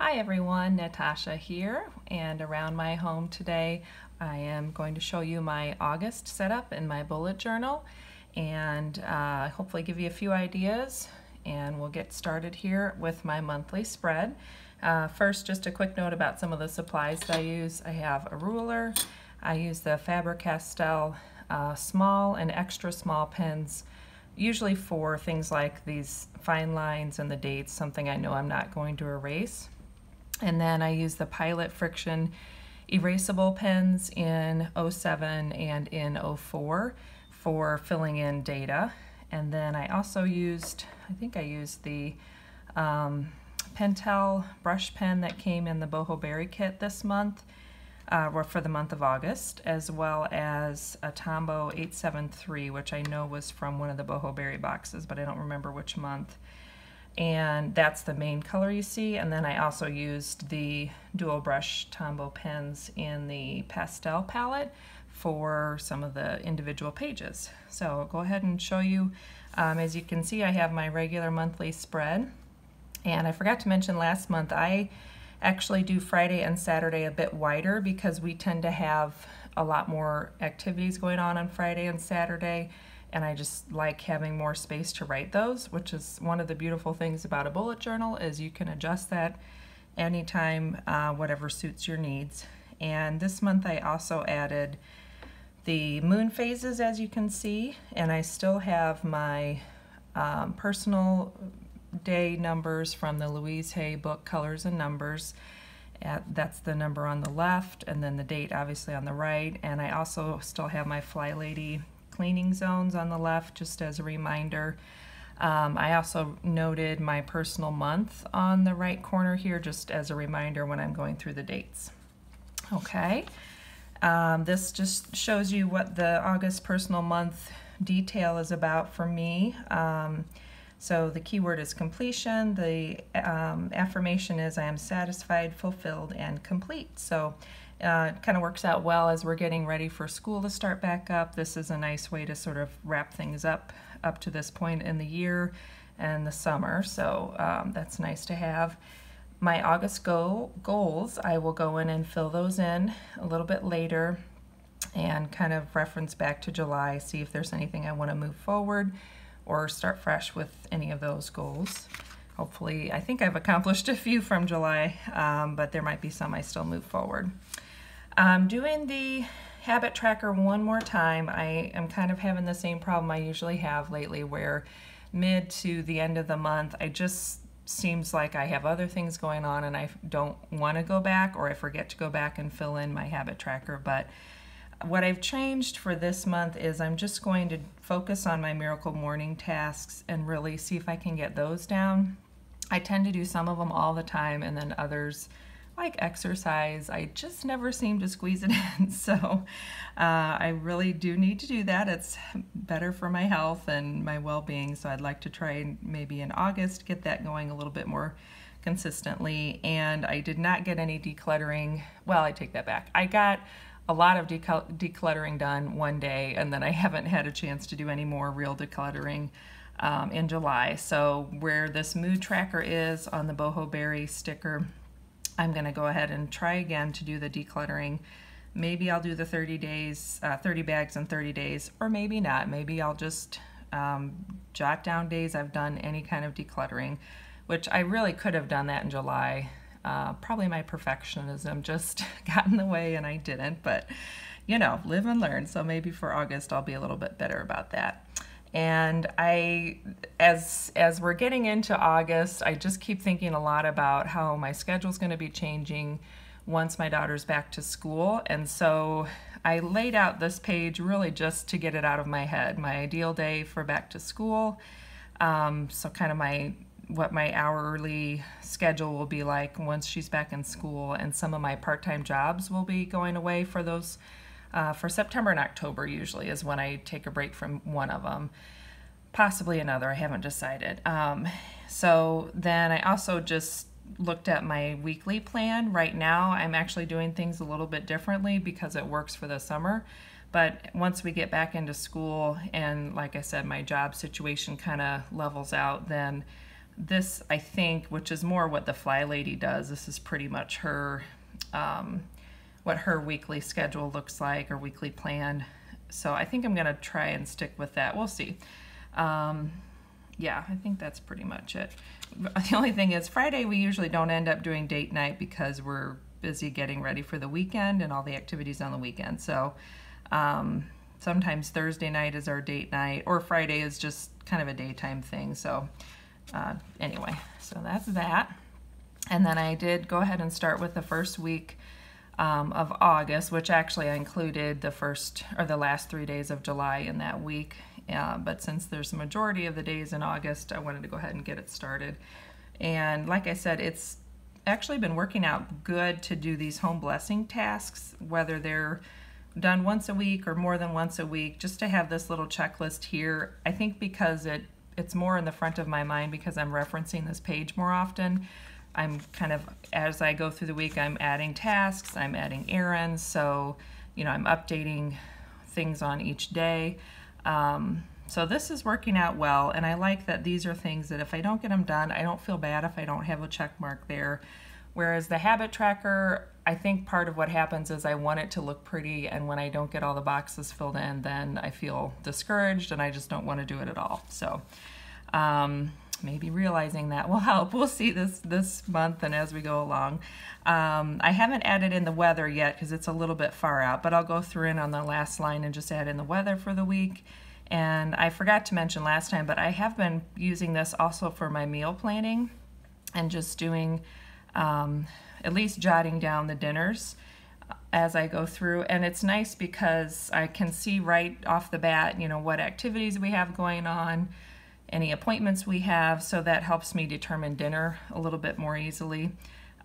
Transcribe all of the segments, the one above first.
Hi everyone, Natasha here, and around my home today I am going to show you my August setup in my bullet journal and hopefully give you a few ideas, and we'll get started here with my monthly spread. First, just a quick note about some of the supplies that I use. I have a ruler. I use the Faber-Castell small and extra small pens, usually for things like these fine lines and the dates, something I know I'm not going to erase. And then I use the Pilot Friction erasable pens in 07 and in 04 for filling in data. And then I also used, I think I used the Pentel brush pen that came in the Boho Berry kit this month, or for the month of August, as well as a Tombow 873, which I know was from one of the Boho Berry boxes, but I don't remember which month. And that's the main color you see. And then I also used the dual brush Tombow pens in the pastel palette for some of the individual pages. So I'll go ahead and show you. As you can see, I have my regular monthly spread. And I forgot to mention last month, I actually do Friday and Saturday a bit wider because we tend to have a lot more activities going on Friday and Saturday. And I just like having more space to write those, which is one of the beautiful things about a bullet journal, is you can adjust that anytime, whatever suits your needs. And this month I also added the moon phases, as you can see, and I still have my personal day numbers from the Louise Hay book, Colors and Numbers. That's the number on the left, and then the date obviously on the right. And I also still have my Fly Lady cleaning zones on the left, just as a reminder. I also noted my personal month on the right corner here, just as a reminder when I'm going through the dates. Okay, this just shows you what the August personal month detail is about for me. So the keyword is completion. The affirmation is I am satisfied, fulfilled, and complete. So it kind of works out well as we're getting ready for school to start back up. This is a nice way to sort of wrap things up to this point in the year and the summer. So that's nice to have. My August goals, I will go in and fill those in a little bit later and kind of reference back to July, see if there's anything I want to move forward or start fresh with any of those goals. Hopefully, I think I've accomplished a few from July, but there might be some I still move forward. Doing the habit tracker one more time, I am kind of having the same problem I usually have lately, where mid to the end of the month, I just seems like I have other things going on and I don't want to go back, or I forget to go back and fill in my habit tracker. But what I've changed for this month is I'm just going to focus on my Miracle Morning tasks and really see if I can get those down. I tend to do some of them all the time, and then others, like exercise, I just never seem to squeeze it in. So I really do need to do that. It's better for my health and my well-being. So I'd like to try maybe in August get that going a little bit more consistently. And I did not get any decluttering. Well, I take that back. I got a lot of decluttering done one day, and then I haven't had a chance to do any more real decluttering in July. So where this mood tracker is on the Boho Berry sticker, I'm going to go ahead and try again to do the decluttering. Maybe I'll do the 30 days, 30 bags in 30 days, or maybe not. Maybe I'll just jot down days I've done any kind of decluttering, which I really could have done that in July. Probably my perfectionism just got in the way and I didn't, but you know, live and learn. So maybe for August I'll be a little bit better about that. And as we're getting into August, I just keep thinking a lot about how my schedule's going to be changing once my daughter's back to school. And so I laid out this page really just to get it out of my head. My ideal day for back to school. So kind of what my hourly schedule will be like once she's back in school, and some of my part-time jobs will be going away for those. For September and October usually is when I take a break from one of them, possibly another, I haven't decided. So then I also just looked at my weekly plan. Right now I'm actually doing things a little bit differently because it works for the summer. But once we get back into school and, like I said, my job situation kind of levels out, then this, I think, which is more what the Fly Lady does, this is pretty much her, what her weekly schedule looks like, or weekly plan. So I think I'm going to try and stick with that. We'll see. Yeah, I think that's pretty much it. The only thing is Friday we usually don't end up doing date night because we're busy getting ready for the weekend and all the activities on the weekend. So sometimes Thursday night is our date night, or Friday is just kind of a daytime thing. So anyway, so that's that. And then I did go ahead and start with the first week of August, which actually I included the first or the last 3 days of July in that week. But since there's a majority of the days in August, I wanted to go ahead and get it started. And like I said, it's actually been working out good to do these home blessing tasks, whether they're done once a week or more than once a week, just to have this little checklist here. I think because it's more in the front of my mind because I'm referencing this page more often. I'm kind of, as I go through the week, I'm adding tasks, I'm adding errands, so, you know, I'm updating things on each day. So this is working out well, and I like that these are things that if I don't get them done, I don't feel bad if I don't have a check mark there. Whereas the habit tracker, I think part of what happens is I want it to look pretty, and when I don't get all the boxes filled in, then I feel discouraged and I just don't want to do it at all. So maybe realizing that will help. We'll see this month and as we go along. I haven't added in the weather yet because it's a little bit far out, but I'll go through in on the last line and just add in the weather for the week. And I forgot to mention last time, but I have been using this also for my meal planning and just doing, at least jotting down the dinners as I go through. And it's nice because I can see right off the bat, you know, what activities we have going on, any appointments we have, so that helps me determine dinner a little bit more easily.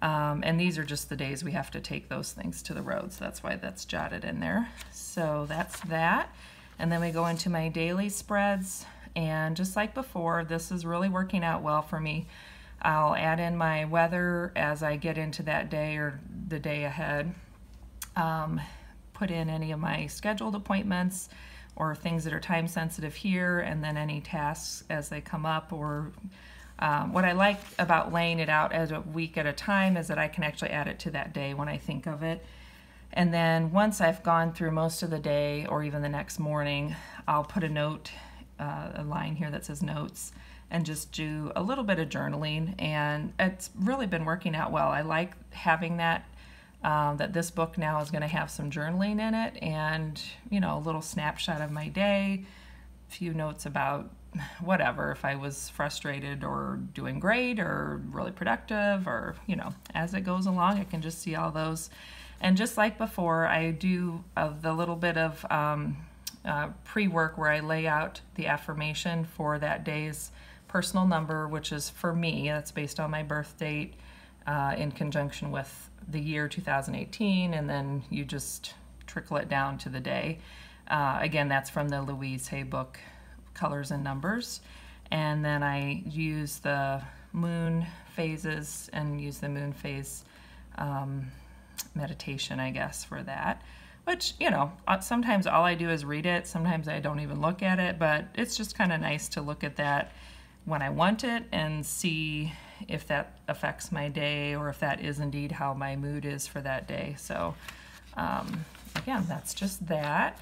And these are just the days we have to take those things to the road, so that's why that's jotted in there. So that's that. And then we go into my daily spreads, and just like before, this is really working out well for me. I'll add in my weather as I get into that day or the day ahead. Put in any of my scheduled appointments or things that are time sensitive here, and then any tasks as they come up. Or what I like about laying it out as a week at a time is that I can actually add it to that day when I think of it. And then once I've gone through most of the day or even the next morning, I'll put a note, a line here that says notes, and just do a little bit of journaling. And it's really been working out well. I like having that, that this book now is going to have some journaling in it, and, you know, a little snapshot of my day, a few notes about whatever, if I was frustrated or doing great or really productive, or, you know, as it goes along, I can just see all those. And just like before, I do the little bit of pre-work where I lay out the affirmation for that day's personal number, which is for me, that's based on my birth date in conjunction with the year 2018, and then you just trickle it down to the day. Again, that's from the Louise Hay book, Colors and Numbers. And then I use the moon phases and use the moon phase meditation, I guess, for that, which, you know, sometimes all I do is read it, sometimes I don't even look at it, but it's just kind of nice to look at that when I want it and see if that affects my day or if that is indeed how my mood is for that day. So again, that's just that.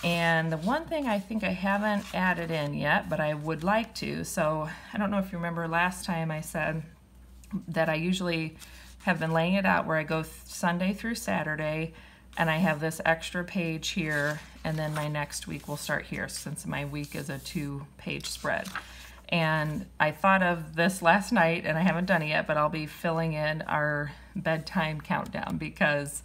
And the one thing I think I haven't added in yet, but I would like to, so I don't know if you remember last time I said that I usually have been laying it out where I go Sunday through Saturday, and I have this extra page here, and then my next week will start here since my week is a 2-page spread. And I thought of this last night, and I haven't done it yet, but I'll be filling in our bedtime countdown because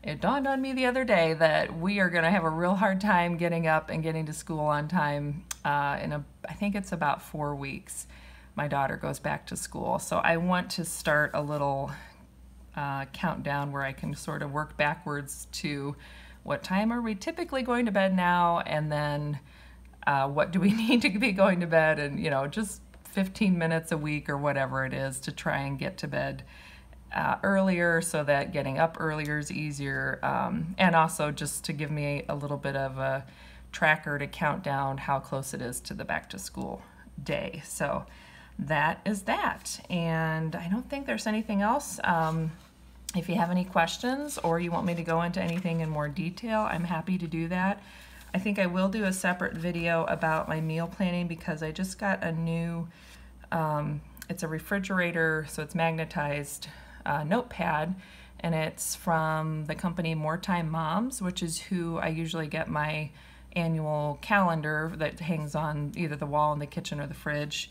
it dawned on me the other day that we are going to have a real hard time getting up and getting to school on time I think it's about 4 weeks. My daughter goes back to school. So I want to start a little countdown where I can sort of work backwards to what time are we typically going to bed now, and then what do we need to be going to bed, and, you know, just 15 minutes a week or whatever it is to try and get to bed earlier so that getting up earlier is easier, and also just to give me a little bit of a tracker to count down how close it is to the back to school day. So that is that. And I don't think there's anything else. If you have any questions or you want me to go into anything in more detail, I'm happy to do that. I think I will do a separate video about my meal planning because I just got a new, it's a refrigerator, so it's magnetized notepad, and it's from the company More Time Moms, which is who I usually get my annual calendar that hangs on either the wall in the kitchen or the fridge.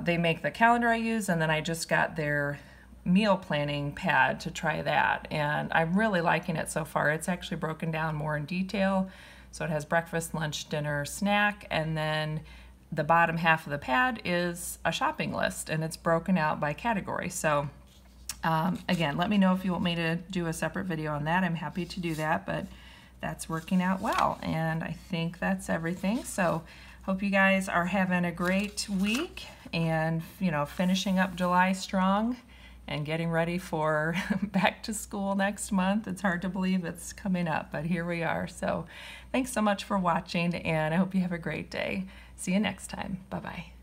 They make the calendar I use, and then I just got their meal planning pad to try that, and I'm really liking it so far. It's actually broken down more in detail, so it has breakfast, lunch, dinner, snack, and then the bottom half of the pad is a shopping list, and it's broken out by category. So again, let me know if you want me to do a separate video on that. I'm happy to do that, but that's working out well, and I think that's everything. So hope you guys are having a great week and, you know, finishing up July strong and getting ready for back to school next month. It's hard to believe it's coming up, but here we are. So thanks so much for watching, and I hope you have a great day. See you next time. Bye-bye.